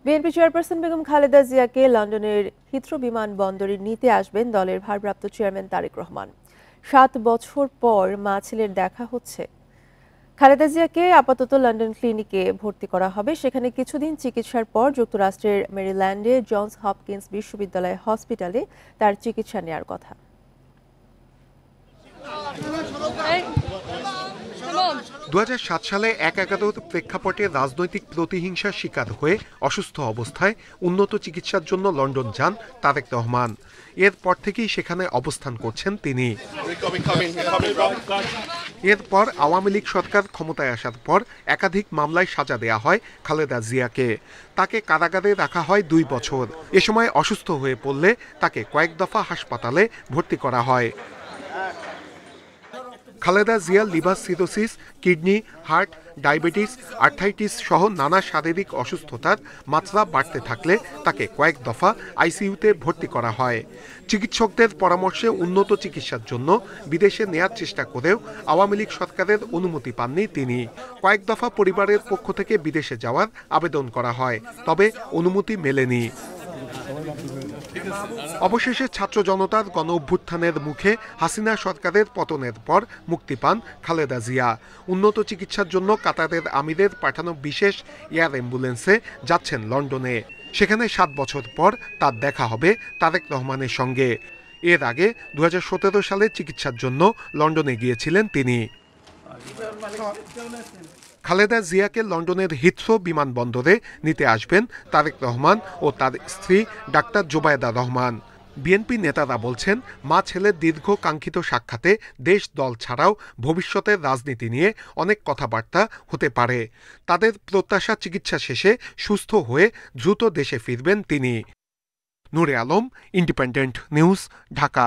BNP chairperson Begum Khaleda জিয়াকে লন্ডনের Heathrow বিমানবন্দরে নিতে আসবেন দলের ভারপ্রাপ্ত চেয়ারম্যান তারেক রহমান। ৭ বছর পর মা ছেলের দেখা হচ্ছে। খালেদা জিয়াকে আপাতত লন্ডন ক্লিনিকে ভর্তি করা হবে। সেখানে কিছুদিন চিকিৎসার পর যুক্তরাষ্ট্রের মেরিল্যান্ডে জনস হপকিন্স বিশ্ববিদ্যালয় হসপিটালে তার চিকিৎসা নেওয়ার কথা। ২০০৭ সালে একাত্তর প্রেক্ষাপটে রাজনৈতিক প্রতিহিংসার শিকার হয়ে অসুস্থ অবস্থায় উন্নত চিকিৎসার জন্য লন্ডন যান তারেক রহমান। এরপর থেকেই সেখানে অবস্থান করছেন তিনি। এরপর আওয়ামী লীগ সরকার ক্ষমতায় আসার পর একাধিক মামলায় সাজা দেয়া হয় খালেদা জিয়াকে। তাকে কারাগারে রাখা হয় ২ বছর। এ সময় অসুস্থ হয়ে পড়লে তাকে কয়েক দফা হাসপাতালে ভর্তি করা হয়। Khaleda Zia liver cirrhosis, kidney, heart, diabetes, arthritis সহ নানা শারীরিক অসুস্থতার মাত্রা বাড়তে থাকলে তাকে কয়েক দফা আইসিইউতে ভর্তি করা হয়। চিকিৎসকদের পরামর্শে উন্নত চিকিৎসার জন্য বিদেশে নেয়ার চেষ্টা করেও আওয়ামী লীগ সরকারের অনুমতি পাননি তিনি। কয়েক দফা পরিবারের পক্ষ থেকে বিদেশে যাওয়ার আবেদন করা হয়, তবে অনুমতি মেলেনি। অবশেষে ছাত্র জনতার গণ অভ্যুত্থানের মুখে হাসিনা সরকারের পতনের পর মুক্তি পান খালেদা জিয়া। উন্নত চিকিৎসার জন্য কাতারের আমিরের পাঠানো বিশেষ এয়ার অ্যাম্বুলেন্সে যাচ্ছেন লন্ডনে। সেখানে ৭ বছর পর তার দেখা হবে তারেক রহমানের সঙ্গে। এর আগে ২০১৭ সালে চিকিৎসার জন্য লন্ডনে গিয়েছিলেন তিনি। খালেদা জিয়াকে লন্ডনের হিথ্রো বিমানবন্দরে নিতে আসবেন তারেক রহমান ও তার স্ত্রী ডাক্তার জোবায়েদা রহমান। বিএনপি নেতারা বলছেন, মা ছেলের দীর্ঘ কাঙ্ক্ষিত সাক্ষাতে দেশ দল ছাড়াও ভবিষ্যতের রাজনীতি নিয়ে অনেক কথাবার্তা হতে পারে। তাদের প্রত্যাশা চিকিৎসা শেষে সুস্থ হয়ে দ্রুত দেশে ফিরবেন তিনি। নূরে আলম, ইন্ডিপেন্ডেন্ট নিউজ, ঢাকা।